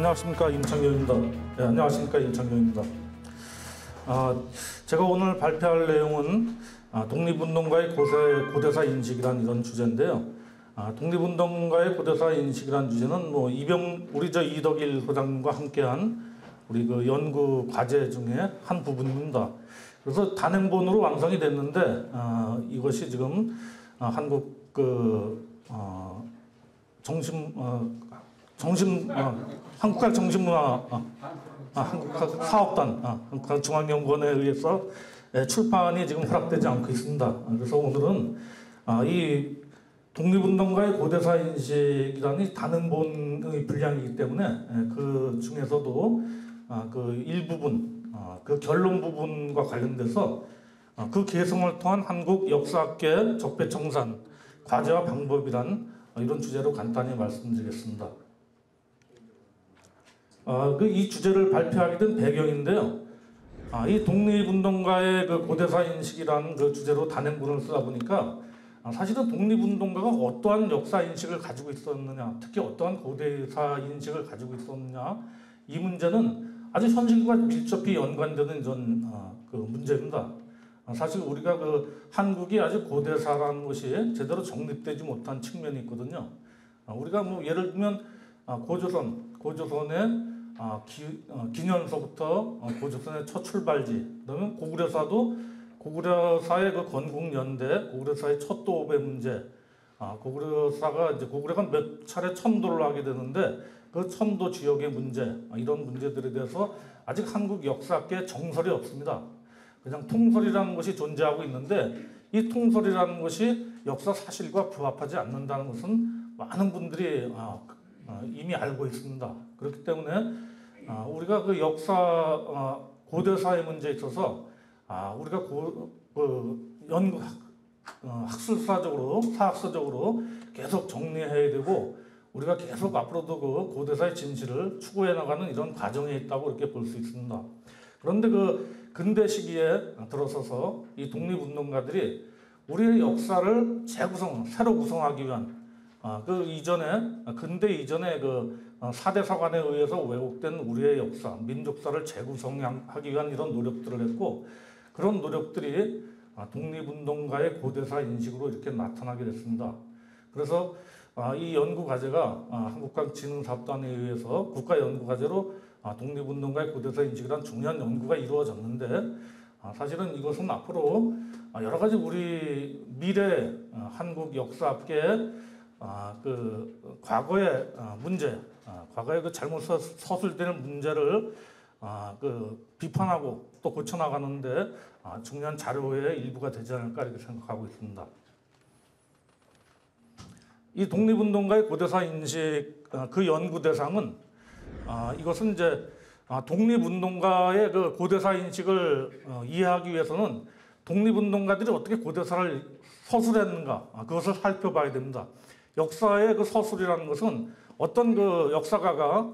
안녕하십니까, 임창규입니다. 네, 안녕하십니까, 임창규입니다. 제가 오늘 발표할 내용은 독립운동가의 고대사 인식이란 이런 주제인데요. 독립운동가의 고대사 인식이란 주제는 우리 이덕일 소장님과 함께한 우리 그 연구 과제 중에 한 부분입니다. 그래서 단행본으로 완성이 됐는데 이것이 지금 한국 한국학 정신문화 한국학 사업단 한국학 중앙연구원에 의해서 출판이 지금 허락되지 않고 있습니다. 그래서 오늘은 이 독립운동가의 고대사 인식이라는 단행본의 분량이기 때문에 그 중에서도 그 일부분, 그 결론 부분과 관련돼서 그 개성을 통한 한국 역사학계 적폐청산 과제와 방법이란 이런 주제로 간단히 말씀드리겠습니다. 이 주제를 발표하게 된 배경인데요. 이 독립운동가의 그 고대사 인식이라는 그 주제로 단행본을 쓰다 보니까 사실은 독립운동가가 어떠한 역사 인식을 가지고 있었느냐, 특히 어떠한 고대사 인식을 가지고 있었느냐, 이 문제는 아주 현실과 밀접히 연관되는 이런 그 문제입니다. 사실 우리가 그 한국이 아주 고대사라는 것이 제대로 정립되지 못한 측면이 있거든요. 우리가 예를 들면 고조선의 기년서부터 고조선의 첫 출발지, 그다음에 고구려사의 그 건국연대, 고구려사의 첫 도읍의 문제, 고구려가 몇 차례 천도를 하게 되는데 그 천도 지역의 문제, 이런 문제들에 대해서 아직 한국 역사학계에 정설이 없습니다. 그냥 통설이라는 것이 존재하고 있는데 이 통설이라는 것이 역사 사실과 부합하지 않는다는 것은 많은 분들이 이미 알고 있습니다. 그렇기 때문에 우리가 그 역사 고대사의 문제에 있어서 우리가 학술사적으로 사학서적으로 계속 정리해야 되고 우리가 계속 앞으로도 그 고대사의 진실을 추구해 나가는 이런 과정에 있다고 이렇게 볼 수 있습니다. 그런데 그 근대 시기에 들어서서 이 독립운동가들이 우리의 역사를 새로 구성하기 위한 근대 이전에 그 4대 사관에 의해서 왜곡된 우리의 역사, 민족사를 재구성하기 위한 이런 노력들을 했고 그런 노력들이 독립운동가의 고대사 인식으로 이렇게 나타나게 됐습니다. 그래서 이 연구과제가 한국과학진흥사업단에 의해서 국가연구과제로 독립운동가의 고대사 인식이란 중요한 연구가 이루어졌는데 사실은 이것은 앞으로 여러 가지 우리 미래 한국 역사학계의 그 과거의 문제, 과거의 그 잘못 서술되는 문제를 그 비판하고 또 고쳐나가는데 중요한 자료의 일부가 되지 않을까 이렇게 생각하고 있습니다. 이 독립운동가의 고대사 인식 그 연구 대상은 이것은 이제 독립운동가의 그 고대사 인식을 이해하기 위해서는 독립운동가들이 어떻게 고대사를 서술했는가 그것을 살펴봐야 됩니다. 역사의 그 서술이라는 것은 어떤 그 역사가가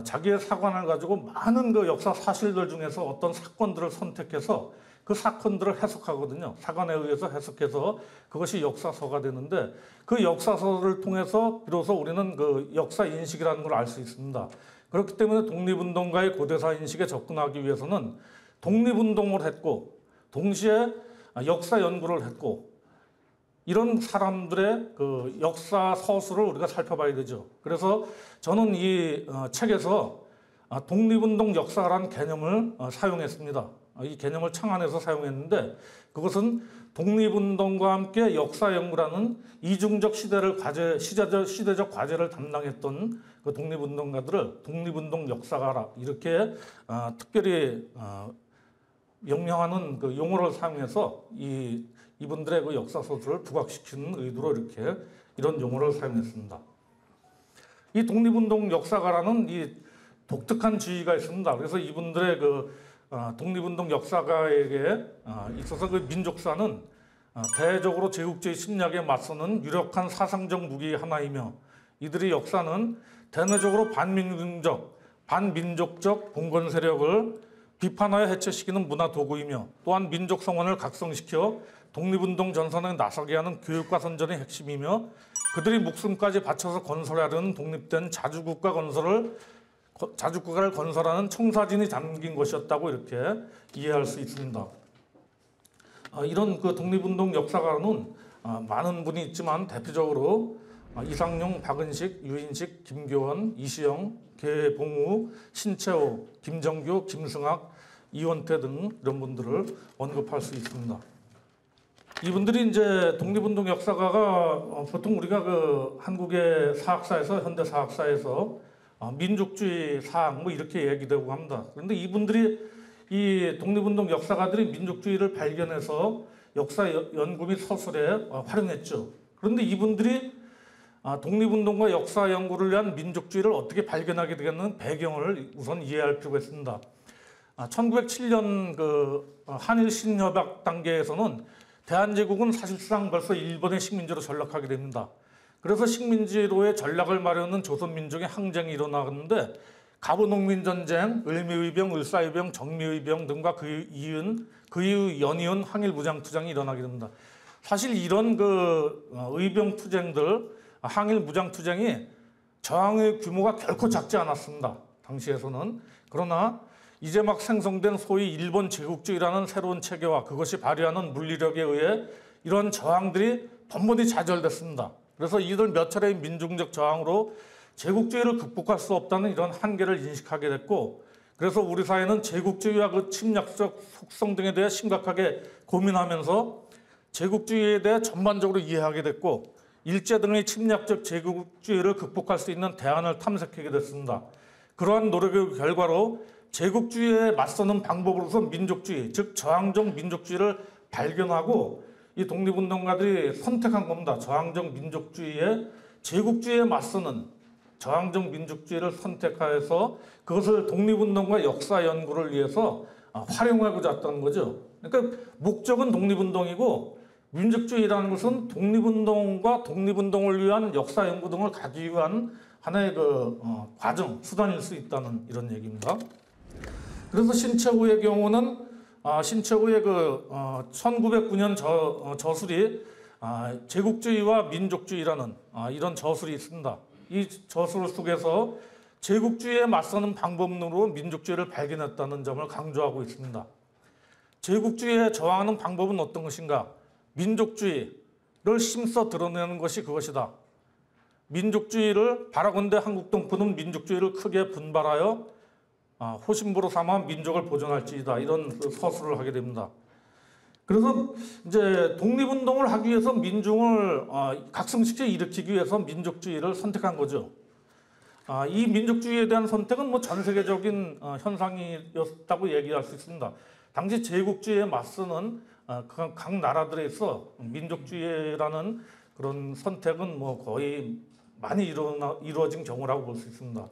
자기의 사관을 가지고 많은 그 역사 사실들 중에서 어떤 사건들을 선택해서 그 사건들을 해석하거든요. 사관에 의해서 해석해서 그것이 역사서가 되는데 그 역사서를 통해서 비로소 우리는 그 역사 인식이라는 걸 알 수 있습니다. 그렇기 때문에 독립운동가의 고대사 인식에 접근하기 위해서는 독립운동을 했고 동시에 역사 연구를 했고 이런 사람들의 그 역사 서술을 우리가 살펴봐야 되죠. 그래서 저는 이 책에서 독립운동 역사라는 개념을 사용했습니다. 이 개념을 창안해서 사용했는데 그것은 독립운동과 함께 역사 연구라는 이중적 시대적 과제를 담당했던 그 독립운동가들을 독립운동 역사가라 이렇게 특별히 명명하는 그 용어를 사용해서 이분들의 그 역사 서술을 부각시키는 의도로 이런 용어를 사용했습니다. 이 독립운동 역사가라는 이 독특한 지위가 있습니다. 그래서 이분들의 그 독립운동 역사가에게 있어서 그 민족사는 대외적으로 제국주의 침략에 맞서는 유력한 사상적 무기 하나이며 이들의 역사는 대내적으로 반민족적 봉건 세력을 비판하여 해체시키는 문화 도구이며 또한 민족 성원을 각성시켜 독립운동 전선에 나서게 하는 교육과 선전의 핵심이며 그들이 목숨까지 바쳐서 건설하려는 독립된 자주국가 건설을 자주국가를 건설하는 청사진이 담긴 것이었다고 이렇게 이해할 수 있습니다. 이런 그 독립운동 역사가는 많은 분이 있지만 대표적으로 이상용, 박은식, 유인식, 김교원, 이시영, 계봉우, 신채호, 김정규, 김승학, 이원태 등 이런 분들을 언급할 수 있습니다. 이분들이 이제 독립운동 역사가가 보통 우리가 그 한국의 사학사에서 현대 사학사에서 민족주의 사학 뭐 이렇게 얘기되고 합니다. 그런데 이분들이 이 독립운동 역사가들이 민족주의를 발견해서 역사 연구 및 서술에 활용했죠. 그런데 이분들이 독립운동과 역사 연구를 위한 민족주의를 어떻게 발견하게 되겠는 배경을 우선 이해할 필요가 있습니다. 1907년 그 한일 신협약 단계에서는 대한제국은 사실상 벌써 일본의 식민지로 전락하게 됩니다. 그래서 식민지로의 전락을 마련하는 조선민족의 항쟁이 일어나는데 갑오농민전쟁, 을미의병, 을사의병, 정미의병 등과 그 이후 연이은 항일 무장투쟁이 일어나게 됩니다. 사실 이런 그 의병투쟁들, 항일 무장투쟁이 저항의 규모가 결코 작지 않았습니다. 당시에서는. 그러나 이제 막 생성된 소위 일본 제국주의라는 새로운 체계와 그것이 발휘하는 물리력에 의해 이런 저항들이 번번이 좌절됐습니다. 그래서 이들 몇 차례의 민중적 저항으로 제국주의를 극복할 수 없다는 이런 한계를 인식하게 됐고, 그래서 우리 사회는 제국주의와 그 침략적 속성 등에 대해 심각하게 고민하면서 제국주의에 대해 전반적으로 이해하게 됐고, 일제 등의 침략적 제국주의를 극복할 수 있는 대안을 탐색하게 됐습니다. 그러한 노력의 결과로 제국주의에 맞서는 방법으로서 민족주의, 즉 저항적 민족주의를 발견하고 이 독립운동가들이 선택한 겁니다. 저항적 민족주의에 제국주의에 맞서는 저항적 민족주의를 선택하여서 그것을 독립운동과 역사 연구를 위해서 활용하고자 했던 거죠. 그러니까 목적은 독립운동이고 민족주의라는 것은 독립운동과 독립운동을 위한 역사 연구 등을 가기 위한 하나의 그 과정, 수단일 수 있다는 이런 얘기입니다. 그래서 신채후의 경우는 신채후의 그 1909년 저술이 제국주의와 민족주의라는 이런 저술이 있습니다. 이 저술 속에서 제국주의에 맞서는 방법론으로 민족주의를 발견했다는 점을 강조하고 있습니다. 제국주의에 저항하는 방법은 어떤 것인가? 민족주의를 힘써 드러내는 것이 그것이다. 민족주의를 바라건대 한국동포는 민족주의를 크게 분발하여 호심부로 삼아 민족을 보존할지이다. 이런 서술을 하게 됩니다. 그래서 이제 독립운동을 하기 위해서 민중을 각성시켜 일으키기 위해서 민족주의를 선택한 거죠. 이 민족주의에 대한 선택은 뭐 전 세계적인 현상이었다고 얘기할 수 있습니다. 당시 제국주의에 맞서는 각 나라들에서 민족주의라는 그런 선택은 뭐 거의 많이 이루어진 경우라고 볼 수 있습니다.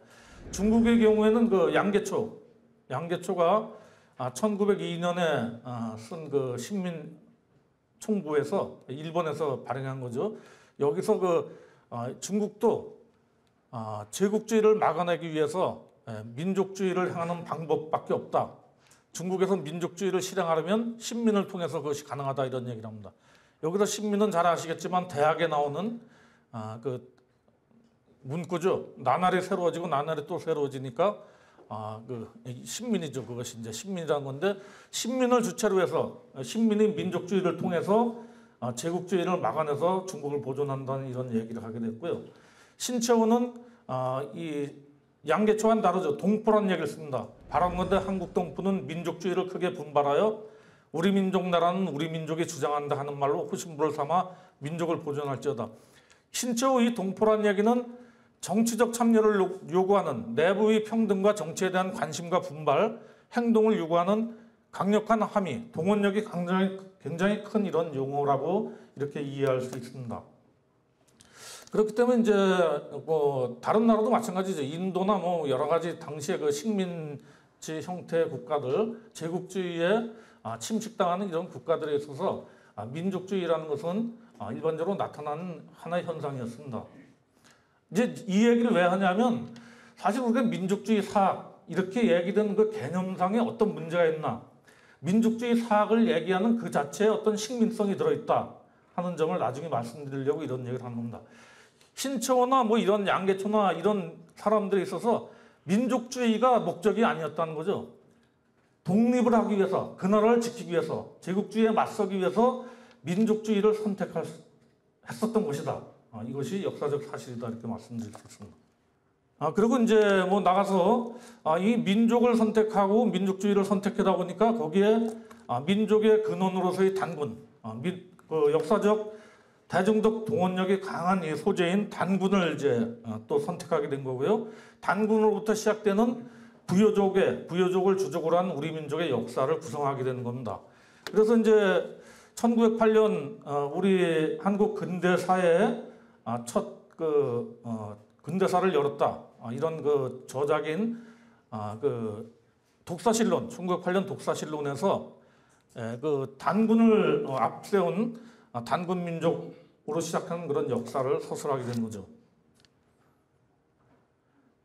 중국의 경우에는 그 양계초가 1902년에 쓴 그 신민 총부에서 일본에서 발행한 거죠. 여기서 그 중국도 제국주의를 막아내기 위해서 민족주의를 향하는 방법밖에 없다. 중국에서 민족주의를 실행하려면 신민을 통해서 그것이 가능하다 이런 얘기를 합니다. 여기서 신민은 잘 아시겠지만 대학에 나오는 그 문구죠. 나날이 새로워지고 나날이 또 새로워지니까 그 신민이죠. 그것이 이제 신민이라는 건데 신민을 주체로 해서 신민이 민족주의를 통해서 제국주의를 막아내서 중국을 보존한다는 이런 얘기를 하게 됐고요. 신채호는 이 양계초와는 다르죠. 동포란 얘기를 씁니다. 바람건대 한국 동포는 민족주의를 크게 분발하여 우리 민족 나라는 우리 민족이 주장한다 하는 말로 호심부를 삼아 민족을 보존할지어다. 신채호 이 동포란 얘기는 정치적 참여를 요구하는 내부의 평등과 정치에 대한 관심과 분발, 행동을 요구하는 강력한 함의, 동원력이 굉장히 큰 이런 용어라고 이렇게 이해할 수 있습니다. 그렇기 때문에 이제 뭐 다른 나라도 마찬가지죠. 인도나 뭐 여러 가지 당시의 그 식민지 형태의 국가들, 제국주의에 침식당하는 이런 국가들에 있어서 민족주의라는 것은 일반적으로 나타나는 하나의 현상이었습니다. 이제 이 얘기를 왜 하냐면 사실 우리가 민족주의 사학 이렇게 얘기된 그 개념상에 어떤 문제가 있나, 민족주의 사학을 얘기하는 그 자체에 어떤 식민성이 들어있다 하는 점을 나중에 말씀드리려고 이런 얘기를 하는 겁니다. 신채호나 뭐 이런 양계초나 이런 사람들에 있어서 민족주의가 목적이 아니었다는 거죠. 독립을 하기 위해서, 그 나라를 지키기 위해서, 제국주의에 맞서기 위해서 민족주의를 했었던 것이다. 이것이 역사적 사실이다. 이렇게 말씀드릴 수 있습니다. 그리고 이제 뭐 나가서 이 민족을 선택하고 민족주의를 선택하다 보니까 거기에 민족의 근원으로서의 단군, 그 역사적 대중적 동원력이 강한 이 소재인 단군을 이제 또 선택하게 된 거고요. 단군으로부터 시작되는 부여족을 주적으로 한 우리 민족의 역사를 구성하게 되는 겁니다. 그래서 이제 1908년 우리 한국 근대사의 첫 근대사를 열었다. 이런 그 저작인 그 독사실론, 1908년 독사실론에서 그 단군을 앞세운 단군 민족으로 시작한 그런 역사를 서술하게 된 거죠.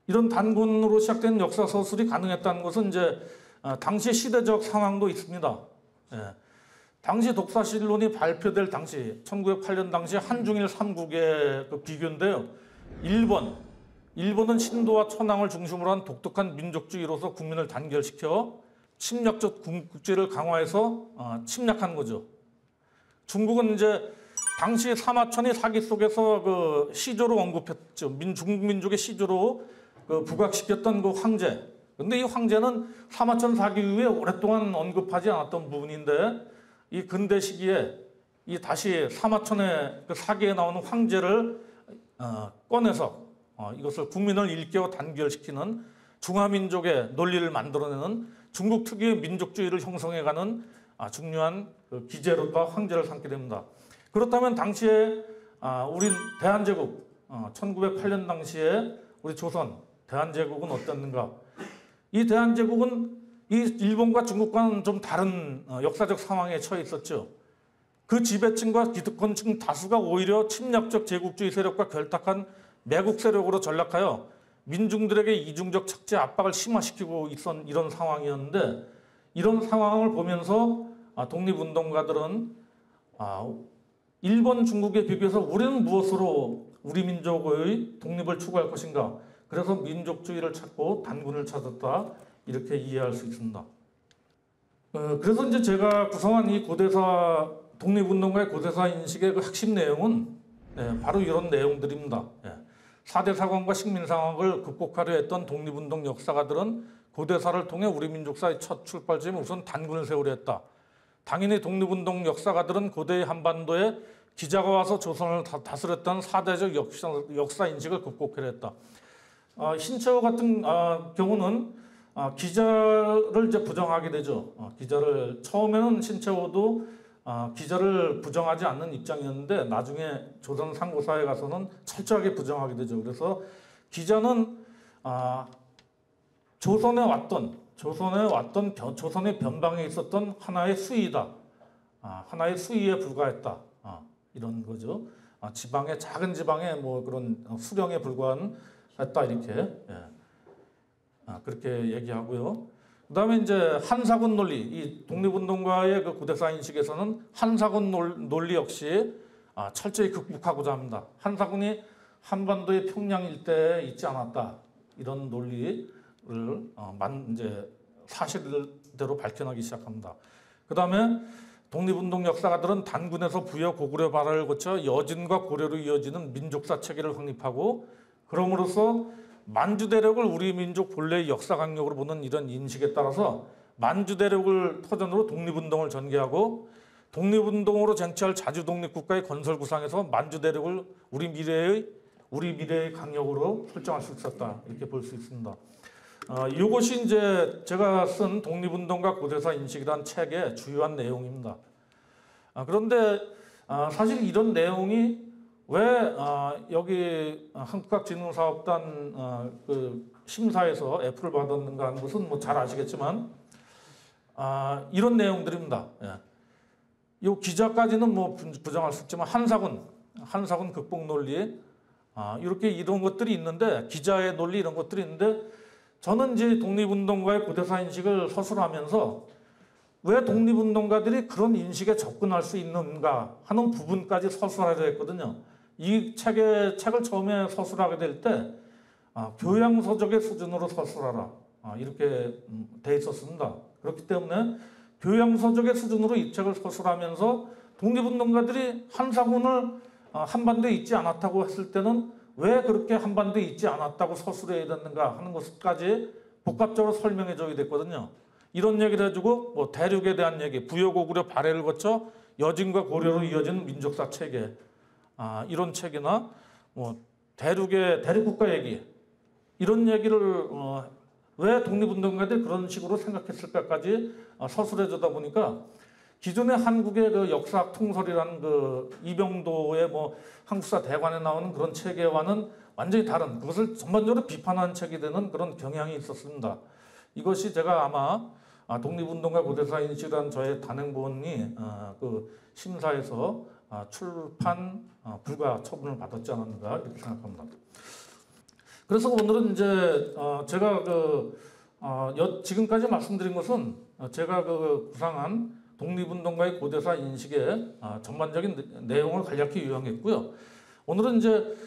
이런 단군으로 시작된 역사 서술이 가능했다는 것은 이제 당시 시대적 상황도 있습니다. 당시 독사실론이 발표될 당시 1908년 당시 한중일 3국의 그 비교인데요. 일본은 신도와 천황을 중심으로 한 독특한 민족주의로서 국민을 단결시켜 침략적 군국주의를 강화해서 침략한 거죠. 중국은 이제 당시 사마천이 사기 속에서 그 시조로 언급했죠. 중국 민족의 시조로 그 부각시켰던 그 황제. 근데 이 황제는 사마천 사기 이후에 오랫동안 언급하지 않았던 부분인데 이 근대 시기에 이 다시 사마천의 그 사기에 나오는 황제를 꺼내서 이것을 국민을 일깨워 단결시키는 중화민족의 논리를 만들어내는 중국 특유의 민족주의를 형성해가는 중요한 그 기제로가 황제를 삼게 됩니다. 그렇다면 당시에 우리 대한제국 1908년 당시에 우리 조선 대한제국은 어땠는가? 이 대한제국은 이 일본과 중국과는 좀 다른 역사적 상황에 처해 있었죠. 그 지배층과 기득권층 다수가 오히려 침략적 제국주의 세력과 결탁한 매국 세력으로 전락하여 민중들에게 이중적 착취 압박을 심화시키고 있던 이런 상황이었는데 이런 상황을 보면서 독립운동가들은 일본, 중국에 비교해서 우리는 무엇으로 우리 민족의 독립을 추구할 것인가? 그래서 민족주의를 찾고 단군을 찾았다. 이렇게 이해할 수 있습니다. 그래서 이제 제가 구성한 이 고대사 독립운동가의 고대사 인식의 그 핵심 내용은 바로 이런 내용들입니다. 4대 사관과 식민상황을 극복하려 했던 독립운동 역사가들은 고대사를 통해 우리 민족사의 첫 출발점에 우선 단군을 세우려 했다. 당연히 독립운동 역사가들은 고대 한반도에 기자가 와서 조선을 다스렸다는 4대적 역사 인식을 극복하려 했다. 신채호 같은 경우는 기자를 이제 부정하게 되죠. 기자를 처음에는 신채호도 기자를 부정하지 않는 입장이었는데 나중에 조선 상고사에 가서는 철저하게 부정하게 되죠. 그래서 기자는 조선에 왔던 조선의 변방에 있었던 하나의 수위다. 하나의 수위에 불과했다. 이런 거죠. 작은 지방의 뭐 그런 수령에 불과했다 이렇게 그렇게 얘기하고요. 그다음에 이제 한사군 논리, 이 독립운동가의 그 고대사 인식에서는 한사군 논리 역시 철저히 극복하고자 합니다. 한사군이 한반도의 평양 일대에 있지 않았다. 이런 논리를 이제 사실대로 밝혀내기 시작합니다. 그다음에 독립운동 역사가들은 단군에서 부여 고구려 발화를 거쳐 여진과 고려로 이어지는 민족사 체계를 확립하고 그럼으로써 만주 대륙을 우리 민족 본래의 역사 강력으로 보는 이런 인식에 따라서 만주 대륙을 터전으로 독립운동을 전개하고 독립운동으로 쟁취할 자주 독립국가의 건설 구상에서 만주 대륙을 우리 미래의 강력으로 설정할 수 있었다. 이렇게 볼 수 있습니다. 이것이 이제 제가 쓴 독립운동가 고대사 인식이라는 책의 주요한 내용입니다. 그런데 사실 이런 내용이 왜 여기 한국과학진흥사업단 그 심사에서 F를 받았는가 하는 것은 뭐 잘 아시겠지만 이런 내용들입니다. 이 기자까지는 뭐 부정할 수 있지만 한사군 극복 논리 이렇게 이런 것들이 있는데 기자의 논리 이런 것들이 있는데 저는 이제 독립운동가의 고대사 인식을 서술하면서 왜 독립운동가들이 그런 인식에 접근할 수 있는가 하는 부분까지 서술하려 했거든요. 이 책을 처음에 서술하게 될 때 교양서적의 수준으로 서술하라. 이렇게 돼 있었습니다. 그렇기 때문에 교양서적의 수준으로 이 책을 서술하면서 독립운동가들이 한사군을 한반도에 있지 않았다고 했을 때는 왜 그렇게 한반도에 있지 않았다고 서술해야 되는가 하는 것까지 복합적으로 설명해 줘야 됐거든요. 이런 얘기를 해주고 뭐 대륙에 대한 얘기, 부여고구려 발해를 거쳐 여진과 고려로 이어진 민족사 체계, 이런 책이나 뭐 대륙의 대륙국가 얘기, 이런 얘기를 왜 독립운동가들이 그런 식으로 생각했을까까지 서술해 주다 보니까 기존의 한국의 그 역사학 통설이라는 그 이병도의 뭐 한국사 대관에 나오는 그런 체계와는 완전히 다른, 그것을 전반적으로 비판하는 책이 되는 그런 경향이 있었습니다. 이것이 제가 아마 독립운동가 고대사 인식이라는 저의 단행본이 그 심사에서 출판 불가 처분을 받았지 않았는가 이렇게 생각합니다. 그래서 오늘은 이제 제가 지금까지 말씀드린 것은 제가 구상한 독립운동가의 고대사 인식의 전반적인 내용을 간략히 요약했고요. 오늘은 이제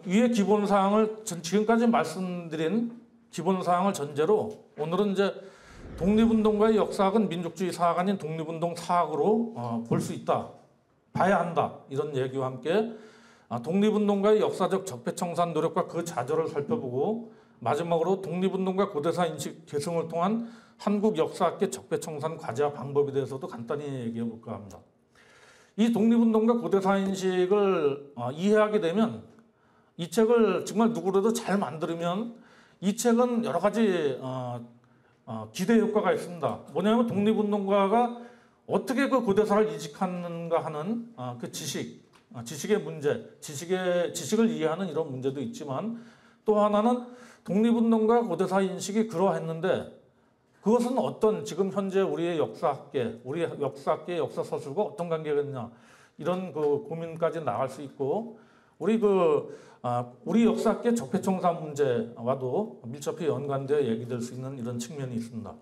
위의 기본사항을 지금까지 말씀드린 기본사항을 전제로 오늘은 이제 독립운동가의 역사학은 민족주의 사학 아닌 독립운동 사학으로 볼 수 있다, 봐야 한다, 이런 얘기와 함께 독립운동가의 역사적 적폐청산 노력과 그 좌절을 살펴보고 마지막으로 독립운동가 고대사 인식 계승을 통한 한국 역사학계 적폐청산 과제와 방법에 대해서도 간단히 얘기해 볼까 합니다. 이 독립운동가 고대사 인식을 이해하게 되면 이 책을 정말 누구라도 잘 만들면 이 책은 여러 가지 기대 효과가 있습니다. 뭐냐면 독립운동가가 어떻게 그 고대사를 이식하는가 하는 그 지식의 문제, 지식을 이해하는 이런 문제도 있지만 또 하나는 독립운동가 고대사 인식이 그러했는데 그것은 어떤 지금 현재 우리의 역사학계 역사 서술과 어떤 관계가 있냐, 이런 그 고민까지 나갈 수 있고 우리 역사학계 적폐청산 문제와도 밀접히 연관되어 얘기될 수 있는 이런 측면이 있습니다.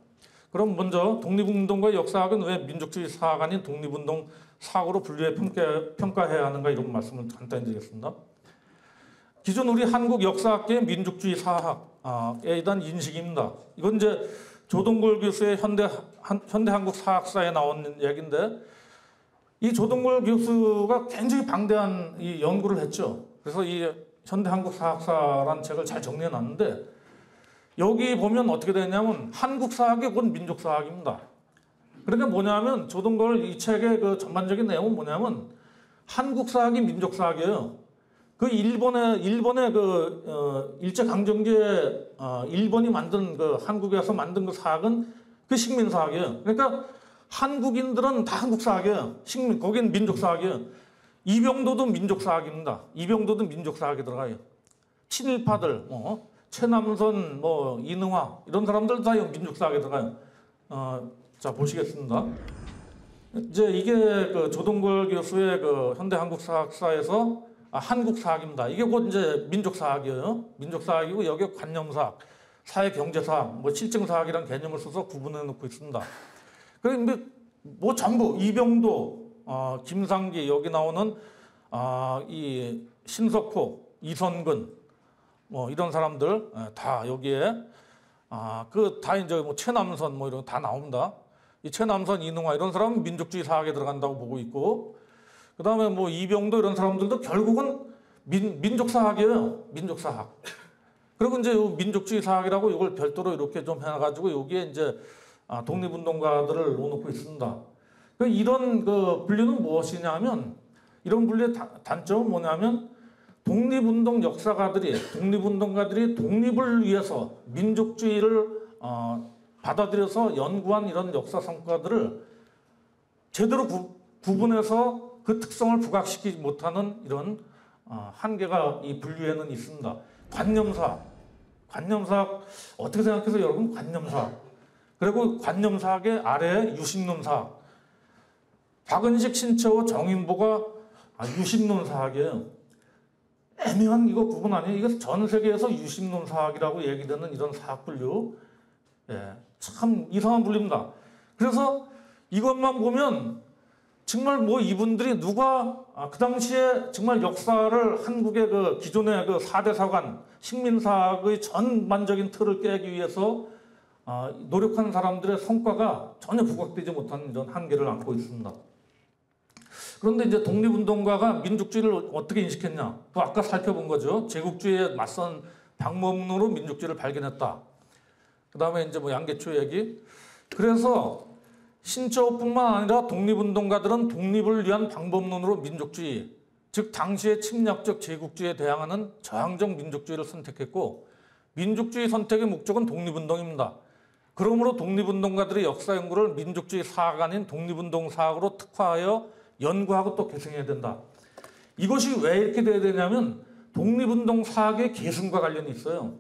그럼 먼저 독립운동가의 역사학은 왜 민족주의 사학 아닌 독립운동 사학으로 분류해 평가해야 하는가, 이런 말씀을 간단히 드리겠습니다. 기존 우리 한국 역사학계의 민족주의 사학에 대한 인식입니다. 이건 이제 조동골 교수의 현대 한국 사학사에 나온 얘기인데 이 조동골 교수가 굉장히 방대한 이 연구를 했죠. 그래서 이 현대 한국 사학사라는 책을 잘 정리해 놨는데 여기 보면 어떻게 되냐면 한국 사학이 곧 민족 사학입니다. 그러니까 뭐냐면 조동골 이 책의 그 전반적인 내용은 뭐냐면 한국 사학이 민족 사학이에요. 그 일본의 그 일제 강점기에 일본이 만든 그 한국에서 만든 그 사학은 그 식민 사학이에요. 그러니까 한국인들은 다 한국 사학이에요. 거긴 민족 사학이에요. 이병도도 민족 사학입니다. 이병도도 민족 사학에 들어가요. 친일파들, 최남선, 이능화 이런 사람들 다 민족 사학에 들어가요. 자 보시겠습니다. 이제 이게 그 조동골 교수의 그 현대 한국 사학사에서 한국 사학입니다. 이게 곧 이제 민족 사학이에요. 민족 사학이고 여기에 관념 사학, 사회 경제 사학, 실증 사학이라는 개념을 써서 구분해 놓고 있습니다. 그런데 전부 이병도, 김상기 여기 나오는 이 신석호, 이선근 이런 사람들 다 여기에 다 이제 최남선 이런 거 다 나옵니다. 이 최남선, 이능화 이런 사람은 민족주의 사학에 들어간다고 보고 있고, 그 다음에 이병도 이런 사람들도 결국은 민족 사학이에요. 민족 사학. 그리고 이제 민족주의 사학이라고 이걸 별도로 이렇게 좀 해가지고 여기에 이제 독립운동가들을 놓고 있습니다. 이런 그 분류는 무엇이냐면, 이런 분류의 단점은 뭐냐면 독립운동 독립운동가들이 독립을 위해서 민족주의를 받아들여서 연구한 이런 역사 성과들을 제대로 구분해서 그 특성을 부각시키지 못하는 이런 한계가 이 분류에는 있습니다. 관념사학 어떻게 생각해서 여러분 관념사학, 그리고 관념사학의 아래에 유식론사학, 박은식, 신채호, 정인보가 유식론사학이에요. 애매한 이거 구분 아니에요. 이게 전 세계에서 유식론사학이라고 얘기되는 이런 사학 분류, 참 이상한 분류입니다. 그래서 이것만 보면 정말 뭐 이분들이 누가 그 당시에 정말 역사를 한국의 그 기존의 그 4대 사관 식민사학의 전반적인 틀을 깨기 위해서 노력한 사람들의 성과가 전혀 부각되지 못한 이런 한계를 안고 있습니다. 그런데 이제 독립운동가가 민족주의를 어떻게 인식했냐? 또 아까 살펴본 거죠. 제국주의에 맞선 방법론으로 민족주의를 발견했다. 그 다음에 이제 뭐 양계초 얘기. 그래서 신처우뿐만 아니라 독립운동가들은 독립을 위한 방법론으로 민족주의, 즉 당시의 침략적 제국주의에 대항하는 저항적 민족주의를 선택했고, 민족주의 선택의 목적은 독립운동입니다. 그러므로 독립운동가들의 역사 연구를 민족주의 사학 아닌 독립운동 사학으로 특화하여 연구하고 또 계승해야 된다. 이것이 왜 이렇게 돼야 되냐면 독립운동 사학의 계승과 관련이 있어요.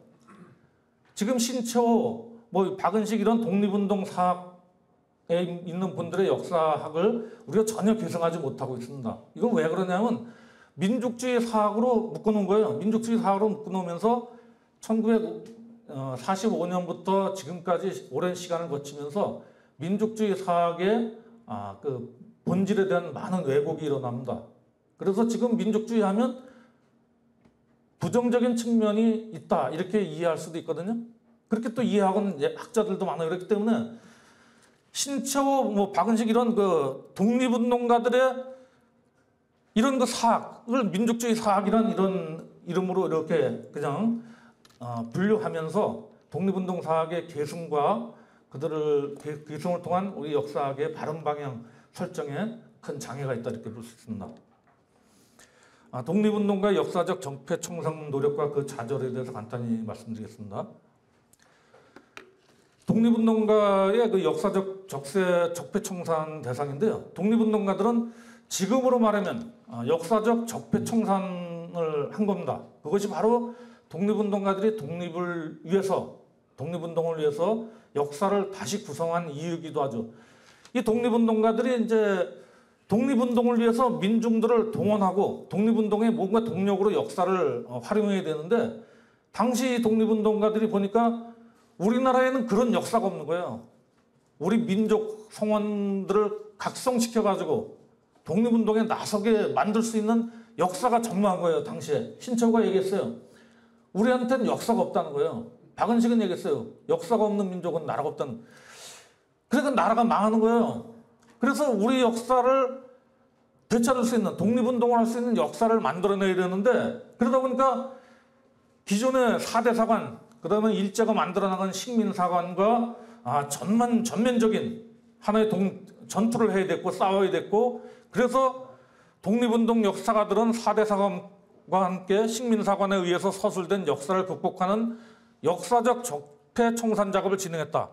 지금 신처우, 뭐 박은식 이런 독립운동 사학에 있는 분들의 역사학을 우리가 전혀 계승하지 못하고 있습니다. 이건 왜 그러냐면 민족주의 사학으로 묶어놓은 거예요. 민족주의 사학으로 묶어놓으면서 1945년부터 지금까지 오랜 시간을 거치면서 민족주의 사학의 그 본질에 대한 많은 왜곡이 일어납니다. 그래서 지금 민족주의 하면 부정적인 측면이 있다 이렇게 이해할 수도 있거든요. 그렇게 또 이해하고는 학자들도 많아요. 그렇기 때문에 신처우, 뭐 박은식 이런 그 독립운동가들의 이런 그 사학을 민족주의 사학이란 이런 이름으로 이렇게 그냥 분류하면서 독립운동 사학의 계승과 그들을 계승을 통한 우리 역사학의 바른 방향 설정에 큰 장애가 있다 이렇게 볼 수 있습니다. 독립운동가의 역사적 적폐청산 노력과 그 좌절에 대해서 간단히 말씀드리겠습니다. 독립운동가의 그 역사적 적폐청산 대상인데요. 독립운동가들은 지금으로 말하면 역사적 적폐청산을 한 겁니다. 그것이 바로 독립운동가들이 독립을 위해서, 독립운동을 위해서 역사를 다시 구성한 이유이기도 하죠. 이 독립운동가들이 이제 독립운동을 위해서 민중들을 동원하고 독립운동의 뭔가 동력으로 역사를 활용해야 되는데, 당시 독립운동가들이 보니까 우리나라에는 그런 역사가 없는 거예요. 우리 민족 성원들을 각성시켜가지고 독립운동에 나서게 만들 수 있는 역사가 전무한 거예요. 당시에 신처우가 얘기했어요. 우리한테는 역사가 없다는 거예요. 박은식은 얘기했어요. 역사가 없는 민족은 나라가 없다는. 그러니까 나라가 망하는 거예요. 그래서 우리 역사를 되찾을 수 있는, 독립운동을 할 수 있는 역사를 만들어내야 되는데, 그러다 보니까 기존의 4대 사관, 그 다음에 일제가 만들어나간 식민사관과 전면적인 하나의 전투를 해야 됐고 싸워야 됐고, 그래서 독립운동 역사가들은 4대 사관과 함께 식민사관에 의해서 서술된 역사를 극복하는 역사적 적폐청산 작업을 진행했다.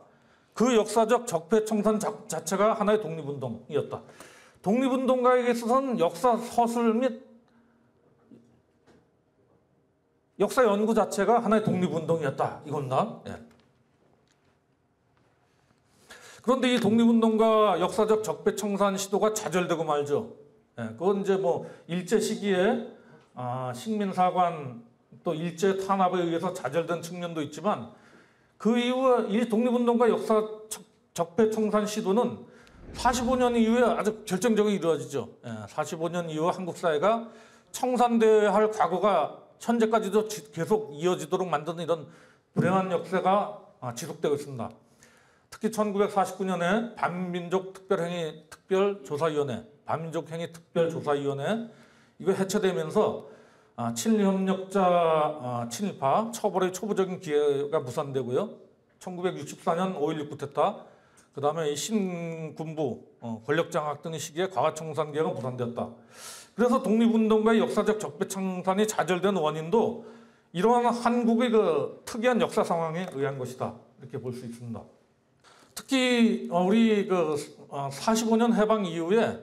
그 역사적 적폐청산 자체가 하나의 독립운동이었다. 독립운동가에게 있어서는 역사 서술 및 역사 연구 자체가 하나의 독립운동이었다. 이겁니다. 예. 그런데 이 독립운동가 역사적 적폐청산 시도가 좌절되고 말죠. 예. 그건 이제 뭐 일제 시기에 식민사관 또 일제 탄압에 의해서 좌절된 측면도 있지만, 그 이후 이 독립운동가 역사 적폐청산 시도는 45년 이후에 아주 결정적으로 이루어지죠. 45년 이후 한국 사회가 청산되어야 할 과거가 현재까지도 계속 이어지도록 만드는 이런 불행한 역사가 지속되고 있습니다. 특히 1949년에 반민족특별행위 특별조사위원회, 반민족행위 특별조사위원회 이거 해체되면서 친일협력자 친일파 처벌의 초부적인 기회가 무산되고요. 1964년 5.16 쿠데타, 그 다음에 이 신군부 권력장악 등의 시기에 과거청산 기회가 무산되었다. 그래서 독립운동가의 역사적 적폐청산이 좌절된 원인도 이러한 한국의 그 특이한 역사 상황에 의한 것이다. 이렇게 볼 수 있습니다. 특히 우리 그 45년 해방 이후에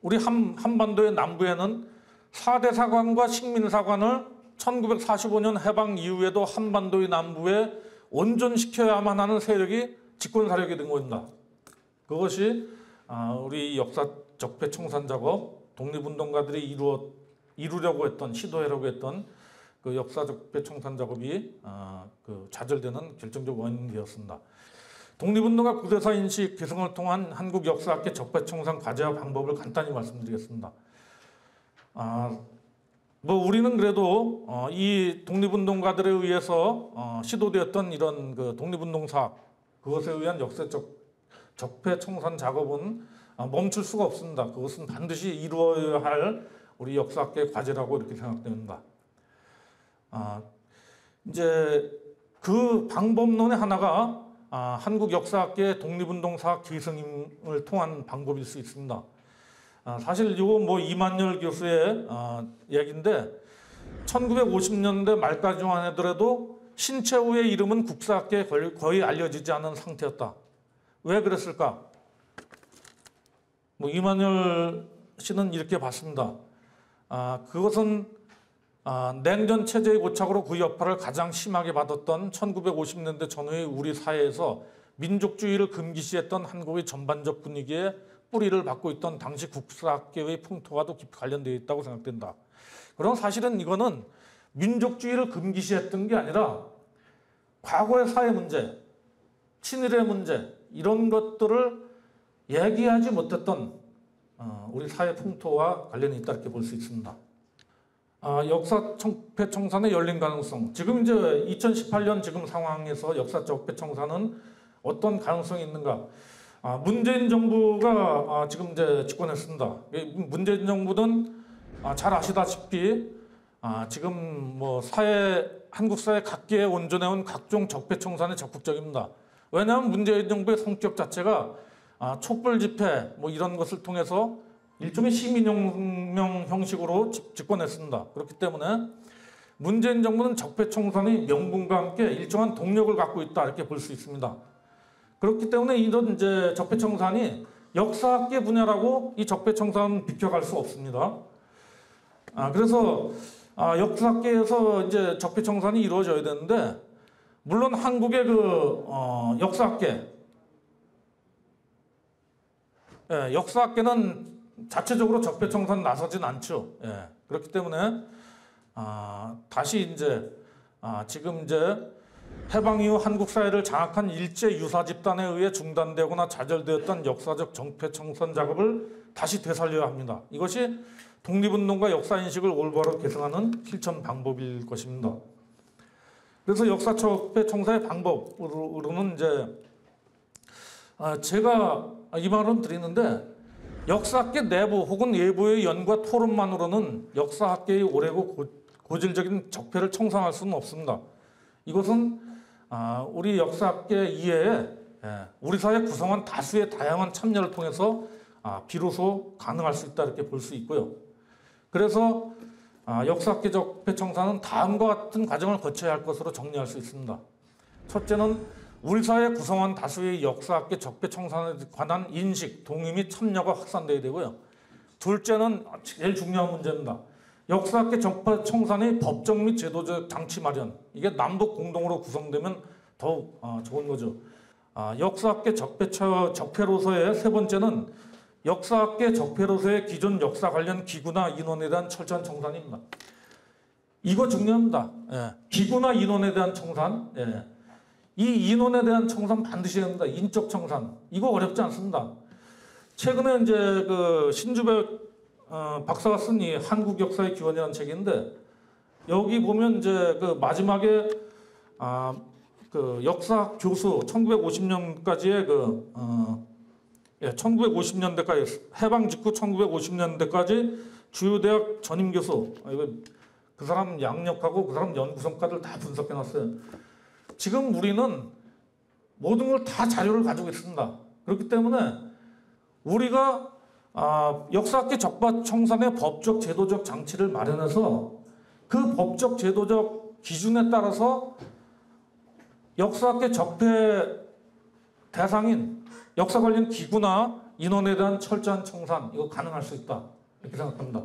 우리 한반도의 남부에는 4대 사관과 식민사관을 1945년 해방 이후에도 한반도의 남부에 온전시켜야만 하는 세력이 집권 세력이 된 겁니다. 그것이 우리 역사 적폐청산 작업, 독립운동가들이 이루려고 했던, 시도하려고 했던 그 역사 적폐청산 작업이 그 좌절되는 결정적 원인이 되었습니다. 독립운동가 고대사 인식 개성을 통한 한국 역사학계 적폐청산 과제와 방법을 간단히 말씀드리겠습니다. 우리는 그래도 이 독립운동가들에 의해서 시도되었던 이런 그 독립운동사 그것에 의한 역사적 적폐청산 작업은 멈출 수가 없습니다. 그것은 반드시 이루어야 할 우리 역사학계 과제라고 이렇게 생각됩니다. 이제 그 방법론의 하나가 한국 역사학계 독립운동사 계승을 통한 방법일 수 있습니다. 사실 이거 뭐 이만열 교수의 얘기인데 1950년대 말까지만 하더라도 신채호의 이름은 국사학계에 거의 알려지지 않은 상태였다. 왜 그랬을까? 뭐 이만열 씨는 이렇게 봤습니다. 그것은 냉전 체제의 고착으로 그 여파를 가장 심하게 받았던 1950년대 전후의 우리 사회에서 민족주의를 금기시했던 한국의 전반적 분위기에 뿌리를 받고 있던 당시 국사학계의 풍토와도 깊이 관련되어 있다고 생각된다. 그럼 사실은 이거는 민족주의를 금기시했던 게 아니라 과거의 사회 문제, 친일의 문제 이런 것들을 얘기하지 못했던 우리 사회 풍토와 관련이 있다 이렇게 볼 수 있습니다. 역사 적폐청산의 열린 가능성. 지금 이제 2018년 지금 상황에서 역사 적폐청산은 어떤 가능성이 있는가? 문재인 정부가 지금 이제 집권했습니다. 문재인 정부는 잘 아시다시피 지금 뭐 한국 사회 각계에 온전해온 각종 적폐청산에 적극적입니다. 왜냐하면 문재인 정부의 성격 자체가 촛불 집회 뭐 이런 것을 통해서 일종의 시민혁명 형식으로 집권했습니다. 그렇기 때문에 문재인 정부는 적폐청산의 명분과 함께 일정한 동력을 갖고 있다 이렇게 볼 수 있습니다. 그렇기 때문에 이런 이제 적폐청산이 역사학계 분야라고 이 적폐청산은 비켜갈 수 없습니다. 그래서 역사학계에서 이제 적폐청산이 이루어져야 되는데 물론 한국의 그 역사학계는 자체적으로 적폐청산 나서진 않죠. 그렇기 때문에 다시 이제 지금 이제 해방 이후 한국 사회를 장악한 일제 유사 집단에 의해 중단되거나 좌절되었던 역사적 적폐청산 작업을 다시 되살려야 합니다. 이것이 독립운동과 역사인식을 올바로 개선하는 실천 방법일 것입니다. 그래서 역사 적폐청산의 방법으로는 이제 제가 이 말은 드리는데 역사학계 내부 혹은 외부의 연구와 토론만으로는 역사학계의 오래고 고질적인 적폐를 청산할 수는 없습니다. 이것은 우리 역사학계 이외에 우리 사회 구성원 다수의 다양한 참여를 통해서 비로소 가능할 수 있다 이렇게 볼 수 있고요. 그래서 역사학계 적폐청산은 다음과 같은 과정을 거쳐야 할 것으로 정리할 수 있습니다. 첫째는 우리 사회 구성원 다수의 역사학계 적폐청산에 관한 인식, 동의 및 참여가 확산돼야 되고요. 둘째는 제일 중요한 문제입니다. 역사학계 적폐청산의 법적 및 제도적 장치 마련. 이게 남북 공동으로 구성되면 더욱 좋은 거죠. 역사학계 적폐로서의 세 번째는 역사학계 적폐로서의 기존 역사 관련 기구나 인원에 대한 철저한 청산입니다. 이거 중요합니다. 기구나 인원에 대한 청산. 이 인원에 대한 청산 반드시 해야 합니다. 인적 청산. 이거 어렵지 않습니다. 최근에 이제 그 신주백 박사가 쓴 이 한국 역사의 기원이라는 책인데 여기 보면 이제 그 마지막에 그 역사 교수 1950년까지의 1950년대까지 해방 직후 1950년대까지 주요 대학 전임 교수 그 사람 양력하고 그 사람 연구 성과들 다 분석해 놨어요. 지금 우리는 모든 걸 다 자료를 가지고 있습니다. 그렇기 때문에 우리가 역사학계 적폐청산의 법적 제도적 장치를 마련해서 그 법적 제도적 기준에 따라서 역사학계 적폐 대상인 역사 관련 기구나 인원에 대한 철저한 청산 이거 가능할 수 있다 이렇게 생각합니다.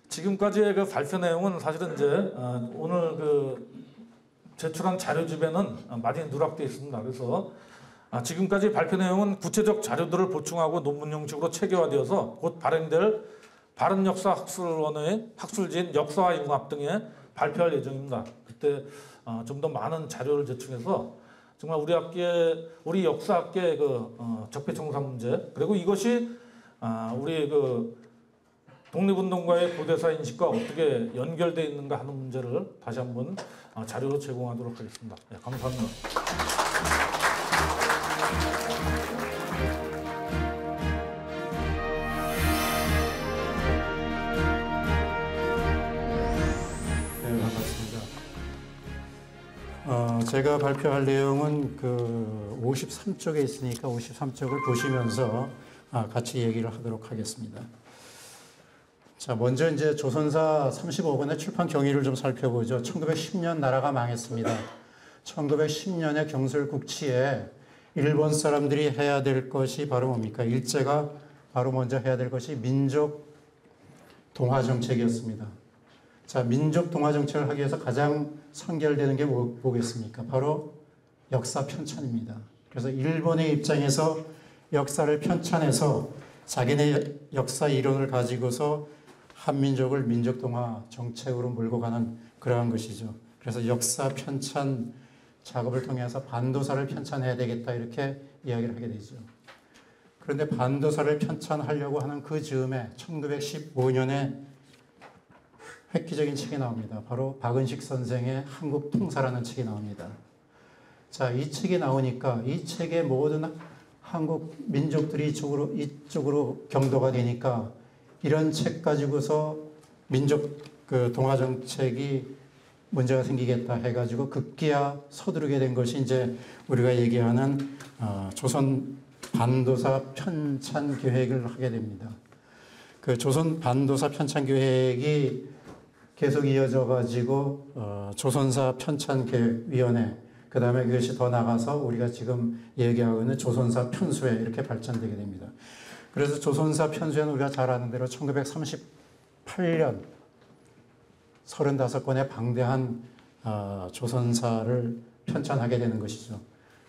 지금까지의 그 발표 내용은 사실은 이제 오늘 그 제출한 자료집에는 많이 누락되어 있습니다. 그래서 지금까지 발표 내용은 구체적 자료들을 보충하고 논문 형식으로 체계화되어서 곧 발행될 바른역사학술원의 학술지인 역사와 융합 등에 발표할 예정입니다. 그때 좀 더 많은 자료를 제출해서 정말 우리 역사학계의 적폐청산 문제, 그리고 이것이 우리 독립운동가의 고대사 인식과 어떻게 연결되어 있는가 하는 문제를 다시 한번 자료로 제공하도록 하겠습니다. 네, 감사합니다. 네, 반갑습니다. 제가 발표할 내용은 53쪽에 있으니까 53쪽을 보시면서 같이 얘기를 하도록 하겠습니다. 자, 먼저 이제 조선사 35권의 출판 경위를 좀 살펴보죠. 1910년 나라가 망했습니다. 1910년의 경술국치에 일본 사람들이 해야 될 것이 바로 뭡니까? 일제가 바로 먼저 해야 될 것이 민족 동화 정책이었습니다. 자, 민족 동화 정책을 하기 위해서 가장 선결되는 게 뭐겠습니까? 바로 역사 편찬입니다. 그래서 일본의 입장에서 역사를 편찬해서 자기네 역사 이론을 가지고서 한민족을 민족 동화 정책으로 몰고 가는 그러한 것이죠. 그래서 역사 편찬 작업을 통해서 반도사를 편찬해야 되겠다 이렇게 이야기를 하게 되죠. 그런데 반도사를 편찬하려고 하는 그 즈음에 1915년에 획기적인 책이 나옵니다. 바로 박은식 선생의 한국 통사라는 책이 나옵니다. 자, 이 책이 나오니까 이 책의 모든 한국 민족들이 이쪽으로 경도가 되니까 이런 책 가지고서 민족 동화 정책이 문제가 생기겠다 해가지고 급기야 서두르게 된 것이 이제 우리가 얘기하는 조선 반도사 편찬 계획을 하게 됩니다. 그 조선 반도사 편찬 계획이 계속 이어져 가지고 조선사 편찬 계획위원회, 그 다음에 그것이 더 나가서 우리가 지금 얘기하고 있는 조선사 편수회 이렇게 발전되게 됩니다. 그래서 조선사 편수회는 우리가 잘 아는 대로 1938년 35권의 방대한 조선사를 편찬하게 되는 것이죠.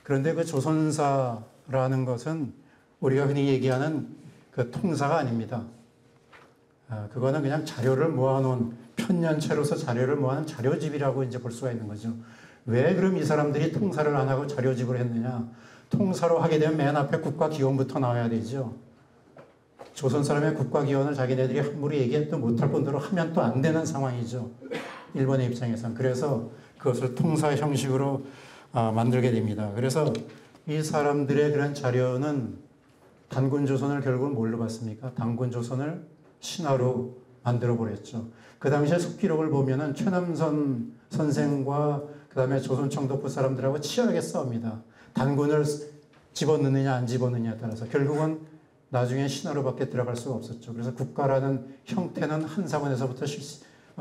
그런데 그 조선사라는 것은 우리가 흔히 얘기하는 그 통사가 아닙니다. 그거는 그냥 자료를 모아놓은 편년체로서 자료를 모아놓은 자료집이라고 이제 볼 수가 있는 거죠. 왜 그럼 이 사람들이 통사를 안 하고 자료집을 했느냐? 통사로 하게 되면 맨 앞에 국가기원부터 나와야 되죠. 조선 사람의 국가기원을 자기네들이 함부로 얘기해도 못할 뿐더러 하면 또 안 되는 상황이죠. 일본의 입장에서는. 그래서 그것을 통사 형식으로 만들게 됩니다. 그래서 이 사람들의 그런 자료는 단군조선을 결국은 뭘로 봤습니까? 단군조선을 신화로 만들어 버렸죠. 그 당시에 속기록을 보면은 최남선 선생과 그 다음에 조선청독부 사람들하고 치열하게 싸웁니다. 단군을 집어넣느냐 안 집어넣느냐에 따라서 결국은 나중에 신화로밖에 들어갈 수가 없었죠. 그래서 국가라는 형태는 한사관에서부터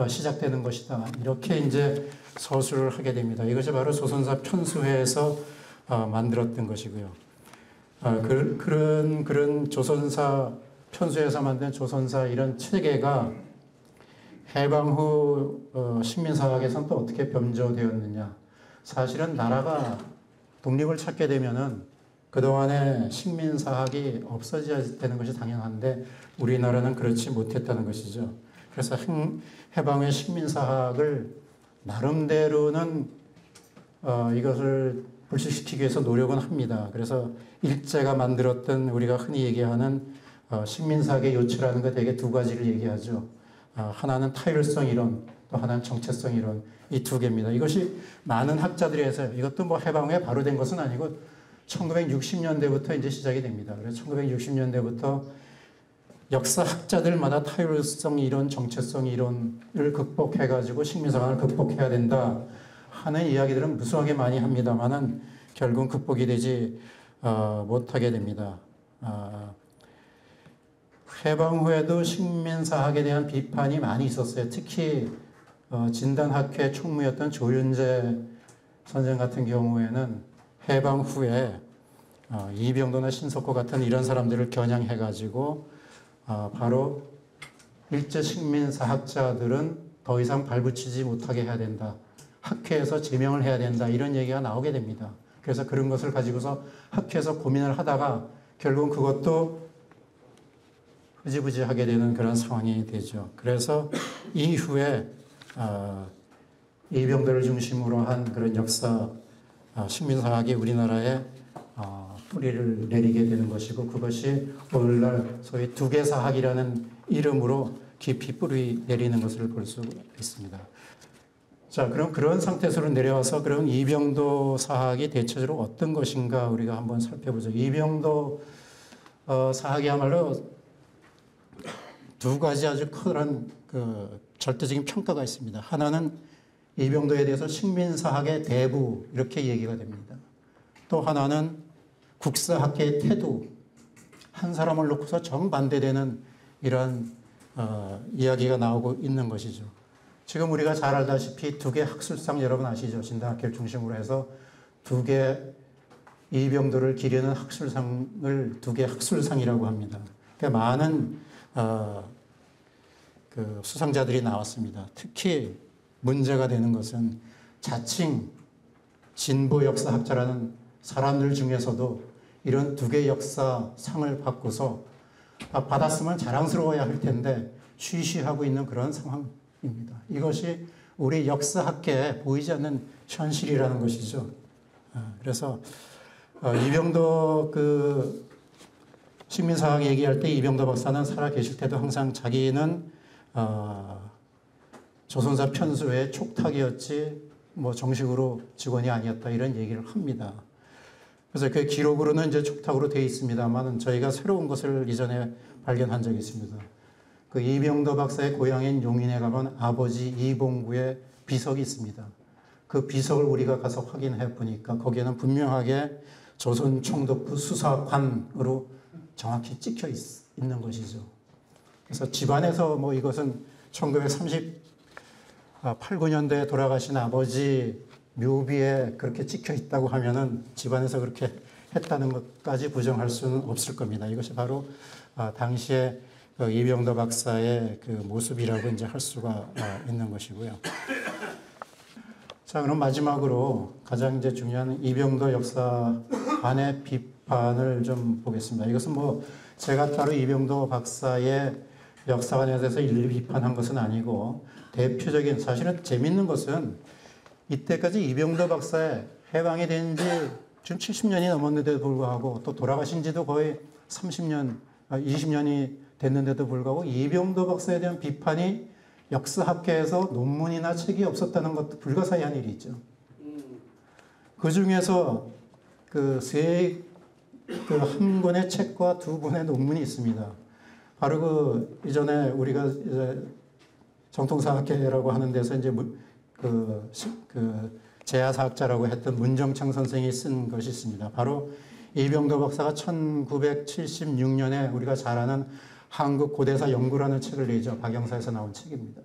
시작되는 것이다. 이렇게 이제 서술을 하게 됩니다. 이것이 바로 조선사 편수회에서 만들었던 것이고요. 그런 조선사 편수에서 만든 조선사 이런 체계가 해방 후 식민사학에서는 또 어떻게 변조되었느냐. 사실은 나라가 독립을 찾게 되면은 그동안의 식민사학이 없어져야 되는 것이 당연한데 우리나라는 그렇지 못했다는 것이죠. 그래서 해방 후의 식민사학을 나름대로는 이것을 불식시키기 위해서 노력은 합니다. 그래서 일제가 만들었던 우리가 흔히 얘기하는 식민사학의 요체라는 거 되게 두 가지를 얘기하죠. 하나는 타율성 이론, 또 하나는 정체성 이론, 이 두 개입니다. 이것이 많은 학자들이 해서 이것도 뭐 해방 후에 바로 된 것은 아니고 1960년대부터 이제 시작이 됩니다. 그래서 1960년대부터 역사학자들마다 타율성 이론, 정체성 이론을 극복해가지고 식민사관을 극복해야 된다 하는 이야기들은 무수하게 많이 합니다만은 결국 극복이 되지 못하게 됩니다. 해방 후에도 식민사학에 대한 비판이 많이 있었어요. 특히 진단학회 총무였던 조윤재 선생 같은 경우에는 해방 후에 이병도나 신석호 같은 이런 사람들을 겨냥해가지고 바로 일제 식민사학자들은 더 이상 발붙이지 못하게 해야 된다. 학회에서 제명을 해야 된다. 이런 얘기가 나오게 됩니다. 그래서 그런 것을 가지고서 학회에서 고민을 하다가 결국은 그것도 흐지부지하게 되는 그런 상황이 되죠. 그래서 이후에 이병도를 중심으로 한 그런 역사 식민사학이 우리나라에 뿌리를 내리게 되는 것이고, 그것이 오늘날 소위 두계사학이라는 이름으로 깊이 뿌리 내리는 것을 볼 수 있습니다. 자, 그럼 그런 상태에서 내려와서 그럼 이병도 사학이 대체적으로 어떤 것인가 우리가 한번 살펴보죠. 이병도 사학이야말로 두 가지 아주 커다란 절대적인 평가가 있습니다. 하나는 이병도에 대해서 식민사학의 대부 이렇게 얘기가 됩니다. 또 하나는 국사학계의 태도, 한 사람을 놓고서 정반대되는 이러한 이야기가 나오고 있는 것이죠. 지금 우리가 잘 알다시피 두 개 학술상 여러분 아시죠? 진단학계를 중심으로 해서 두 개 이병도를 기리는 학술상을 두 개 학술상이라고 합니다. 그러니까 많은 수상자들이 나왔습니다. 특히 문제가 되는 것은 자칭 진보 역사학자라는 사람들 중에서도 이런 두 개 역사상을 받고서 받았으면 자랑스러워야 할 텐데 쉬쉬하고 있는 그런 상황입니다. 이것이 우리 역사학계에 보이지 않는 현실이라는 것이죠. 그래서 이병도 식민사학 얘기할 때 이병도 박사는 살아 계실 때도 항상 자기는 조선사 편수의 촉탁이었지 뭐 정식으로 직원이 아니었다 이런 얘기를 합니다. 그래서 그 기록으로는 이제 촉탁으로 되어 있습니다만 저희가 새로운 것을 이전에 발견한 적이 있습니다. 그 이병도 박사의 고향인 용인에 가면 아버지 이봉구의 비석이 있습니다. 그 비석을 우리가 가서 확인해 보니까 거기에는 분명하게 조선총독부 수사관으로 정확히 찍혀 있는 것이죠. 그래서 집안에서 뭐 이것은 1938, 9년도에 돌아가신 아버지 묘비에 그렇게 찍혀 있다고 하면은 집안에서 그렇게 했다는 것까지 부정할 수는 없을 겁니다. 이것이 바로 당시에 이병도 박사의 그 모습이라고 이제 할 수가 있는 것이고요. 자, 그럼 마지막으로 가장 이제 중요한 이병도 역사관의 비판을 좀 보겠습니다. 이것은 뭐 제가 따로 이병도 박사의 역사관에 대해서 일일이 비판한 것은 아니고 대표적인 사실은 재밌는 것은 이때까지 이병도 박사의 해방이 된 지 지금 70년이 넘었는데도 불구하고 또 돌아가신 지도 거의 30년, 20년이 됐는데도 불구하고 이병도 박사에 대한 비판이 역사학계에서 논문이나 책이 없었다는 것도 불가사의한 일이죠. 그 중에서 한 권의 책과 두 권의 논문이 있습니다. 바로 이전에 우리가 이제 정통사학계라고 하는 데서 이제 제야사학자라고 했던 문정창 선생이 쓴 것이 있습니다. 바로 이병도 박사가 1976년에 우리가 잘 아는 한국 고대사 연구라는 책을 내죠. 박영사에서 나온 책입니다.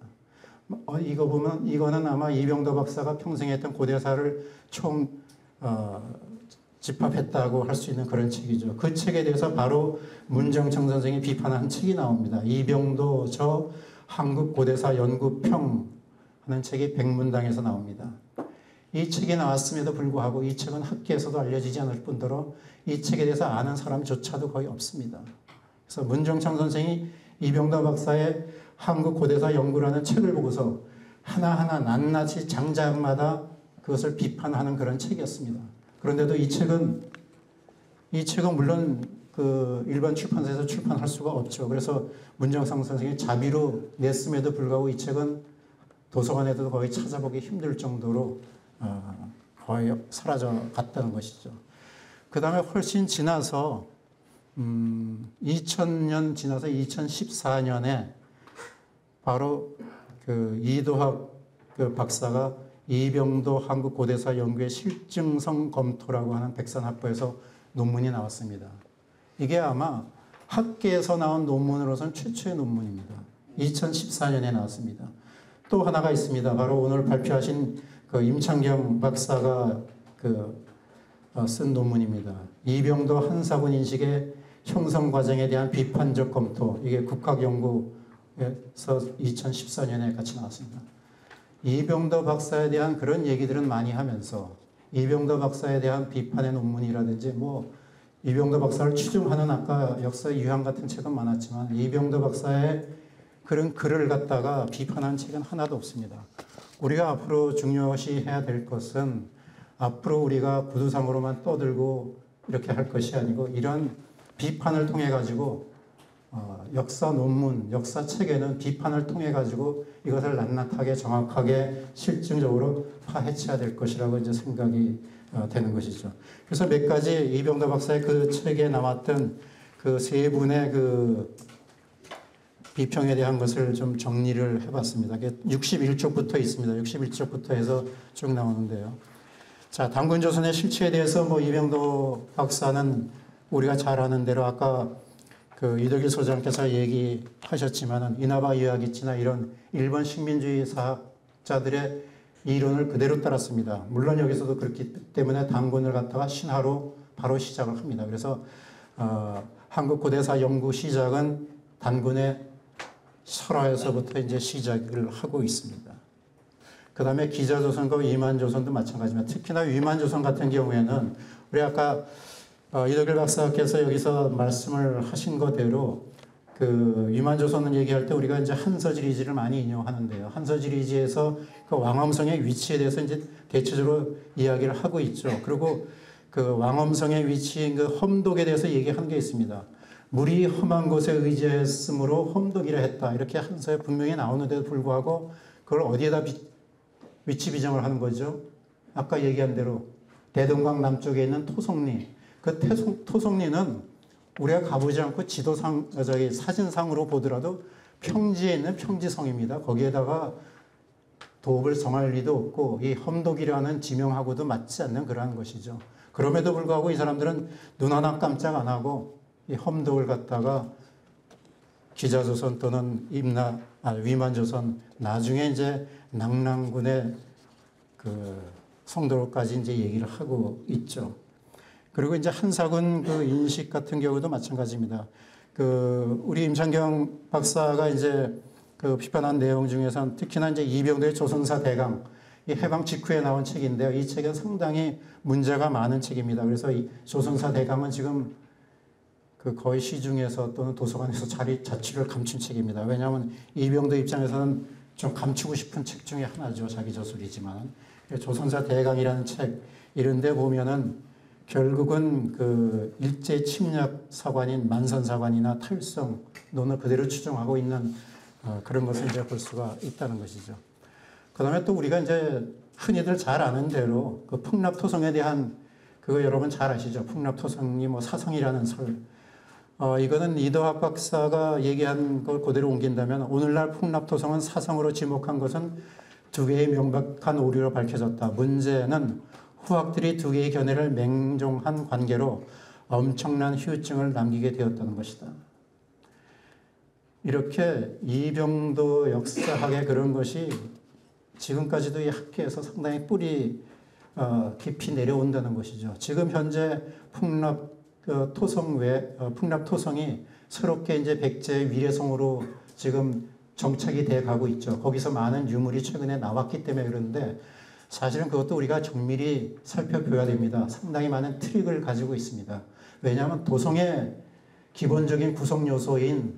이거 보면 이거는 아마 이병도 박사가 평생 했던 고대사를 집합했다고 할 수 있는 그런 책이죠. 그 책에 대해서 바로 문정창 선생이 비판한 책이 나옵니다. 이병도 저 한국 고대사 연구평 하는 책이 백문당에서 나옵니다. 이 책이 나왔음에도 불구하고 이 책은 학계에서도 알려지지 않을 뿐더러 이 책에 대해서 아는 사람조차도 거의 없습니다. 그래서 문정창 선생이 이병도 박사의 한국 고대사 연구라는 책을 보고서 하나하나 낱낱이 장자마다 그것을 비판하는 그런 책이었습니다. 그런데도 이 책은 물론 일반 출판사에서 출판할 수가 없죠. 그래서 문정창 선생이 자비로 냈음에도 불구하고 이 책은 도서관에도 거의 찾아보기 힘들 정도로 거의 사라져 갔다는 것이죠. 그 다음에 훨씬 지나서 2000년 지나서 2014년에 바로 이도학 박사가 이병도 한국 고대사 연구의 실증성 검토라고 하는 백산학부에서 논문이 나왔습니다. 이게 아마 학계에서 나온 논문으로서는 최초의 논문입니다. 2014년에 나왔습니다. 또 하나가 있습니다. 바로 오늘 발표하신 임창경 박사가 쓴 논문입니다. 이병도 한사군 인식의 형성 과정에 대한 비판적 검토. 이게 국학연구에서 2014년에 같이 나왔습니다. 이병도 박사에 대한 그런 얘기들은 많이 하면서 이병도 박사에 대한 비판의 논문이라든지 이병도 박사를 추종하는 아까 역사의 유형 같은 책은 많았지만 이병도 박사의 그런 글을 갖다가 비판한 책은 하나도 없습니다. 우리가 앞으로 중요시해야 될 것은 앞으로 우리가 구두상으로만 떠들고 이렇게 할 것이 아니고 이런 비판을 통해 가지고 역사 논문, 역사 책에는 비판을 통해 가지고 이것을 낱낱하게 정확하게 실증적으로 파헤쳐야 될 것이라고 이제 생각이 되는 것이죠. 그래서 몇 가지 이병도 박사의 그 책에 나왔던 그 세 분의 그 비평에 대한 것을 좀 정리를 해봤습니다. 61쪽부터 있습니다. 61쪽부터 해서 쭉 나오는데요. 자, 단군조선의 실체에 대해서 뭐 이병도 박사는 우리가 잘 아는 대로 아까 그 이덕일 소장께서 얘기하셨지만은 이나바 이와기치나 이런 일본 식민주의 사학자들의 이론을 그대로 따랐습니다. 물론 여기서도 그렇기 때문에 단군을 갖다가 신화로 바로 시작을 합니다. 그래서 한국 고대사 연구 시작은 단군의 설화에서부터 이제 시작을 하고 있습니다. 그 다음에 기자조선과 위만조선도 마찬가지입니다. 특히나 위만조선 같은 경우에는 우리 아까 이덕일 박사께서 여기서 말씀을 하신 거대로 그 위만조선을 얘기할 때 우리가 이제 한서지리지를 많이 인용하는데요. 한서지리지에서 그 왕엄성의 위치에 대해서 이제 대체적으로 이야기를 하고 있죠. 그리고 그 왕엄성의 위치인 그 험독에 대해서 얘기한 게 있습니다. 물이 험한 곳에 의지했으므로 험독이라 했다. 이렇게 한서에 분명히 나오는데도 불구하고 그걸 어디에다 위치 비정을 하는 거죠? 아까 얘기한 대로 대동강 남쪽에 있는 토성리. 그 토성리는 우리가 가보지 않고 지도상, 사진상으로 보더라도 평지에 있는 평지성입니다. 거기에다가 도읍을 정할 리도 없고 이 험독이라는 지명하고도 맞지 않는 그러한 것이죠. 그럼에도 불구하고 이 사람들은 눈 하나 깜짝 안 하고 이 험독을 갖다가 기자조선 또는 위만조선 나중에 이제 낙랑군의 그 성도로까지 이제 얘기를 하고 있죠. 그리고 이제 한사군 그 인식 같은 경우도 마찬가지입니다. 그 우리 임창경 박사가 이제 그 비판한 내용 중에서는 특히나 이제 이병도의 조선사 대강 이 해방 직후에 나온 책인데요. 이 책은 상당히 문제가 많은 책입니다. 그래서 이 조선사 대강은 지금 그 거의 시중에서 또는 도서관에서 자취를 감춘 책입니다. 왜냐하면 이병도 입장에서는 좀 감추고 싶은 책 중에 하나죠. 자기 저술이지만. 조선사 대강이라는 책 이런 데 보면은 결국은 그 일제 침략 사관인 만선 사관이나 탈성 논을 그대로 추정하고 있는 그런 것을 이제 볼 수가 있다는 것이죠. 그 다음에 또 우리가 이제 흔히들 잘 아는 대로 그 풍납토성에 대한 그거 여러분 잘 아시죠? 풍납토성이 뭐 사성이라는 설. 이거는 이더학 박사가 얘기한 걸 그대로 옮긴다면 오늘날 풍납토성은 사성으로 지목한 것은 두 개의 명백한 오류로 밝혀졌다. 문제는 후학들이 두 개의 견해를 맹종한 관계로 엄청난 후유증을 남기게 되었다는 것이다. 이렇게 이병도 역사학의 그런 것이 지금까지도 이 학계에서 상당히 뿌리 깊이 내려온다는 것이죠. 지금 현재 풍납토성이 새롭게 이제 백제 위례성으로 지금 정착이 돼 가고 있죠. 거기서 많은 유물이 최근에 나왔기 때문에 그런데 사실은 그것도 우리가 정밀히 살펴봐야 됩니다. 상당히 많은 트릭을 가지고 있습니다. 왜냐하면 도성의 기본적인 구성 요소인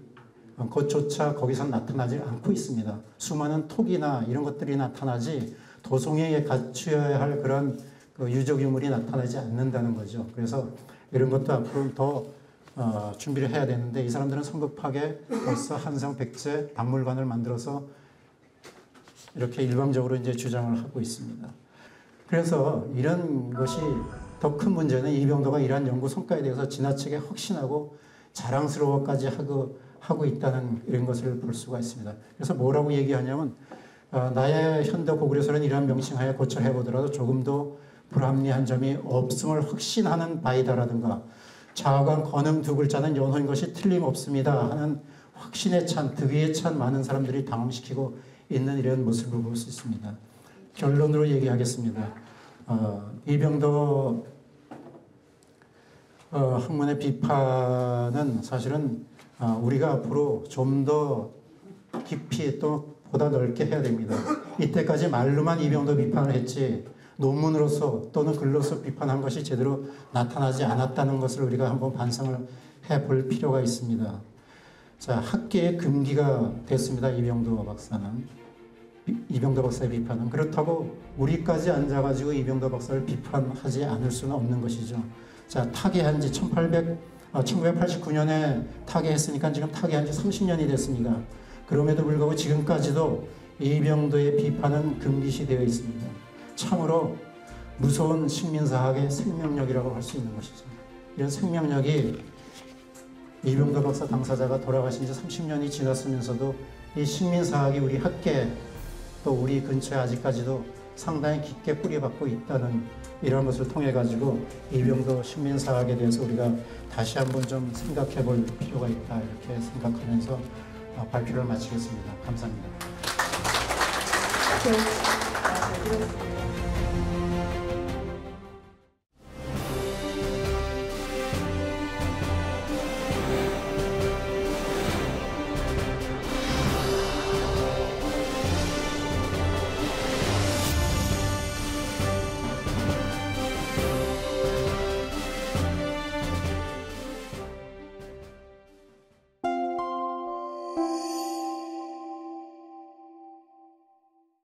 것조차 거기서 나타나지 않고 있습니다. 수많은 톡이나 이런 것들이 나타나지 도성에 갖추어야 할 그런 유적 유물이 나타나지 않는다는 거죠. 그래서 이런 것도 앞으로 더 준비를 해야 되는데 이 사람들은 성급하게 벌써 한성 백제 박물관을 만들어서 이렇게 일방적으로 이제 주장을 하고 있습니다. 그래서 이런 것이 더 큰 문제는 이병도가 이러한 연구 성과에 대해서 지나치게 확신하고 자랑스러워까지 하고 있다는 이런 것을 볼 수가 있습니다. 그래서 뭐라고 얘기하냐면 나의 현대 고구려설은 이러한 명칭하에 고찰해 보더라도 조금도 불합리한 점이 없음을 확신하는 바이다라든가 자아관 건음 두 글자는 연호인 것이 틀림없습니다 하는 확신에 찬 득의에 찬 많은 사람들이 당황시키고 있는 이런 모습을 볼 수 있습니다. 결론으로 얘기하겠습니다. 이병도 학문의 비판은 사실은 우리가 앞으로 좀 더 깊이 또 보다 넓게 해야 됩니다. 이때까지 말로만 이병도 비판을 했지 논문으로서 또는 글로서 비판한 것이 제대로 나타나지 않았다는 것을 우리가 한번 반성을 해볼 필요가 있습니다. 자, 학계의 금기가 됐습니다. 이병도 박사는. 이병도 박사의 비판은. 그렇다고 우리까지 앉아가지고 이병도 박사를 비판하지 않을 수는 없는 것이죠. 자, 타계한 지 1989년에 타계했으니까 지금 타계한 지 30년이 됐습니다. 그럼에도 불구하고 지금까지도 이병도의 비판은 금기시되어 있습니다. 참으로 무서운 식민사학의 생명력이라고 할 수 있는 것이죠. 이런 생명력이 이병도 박사 당사자가 돌아가신 지 30년이 지났으면서도 이 식민사학이 우리 학계 또 우리 근처에 아직까지도 상당히 깊게 뿌리박고 있다는 이런 것을 통해 가지고 이병도 식민사학에 대해서 우리가 다시 한번 좀 생각해 볼 필요가 있다, 이렇게 생각하면서 발표를 마치겠습니다. 감사합니다. 네, 잘 들었습니다.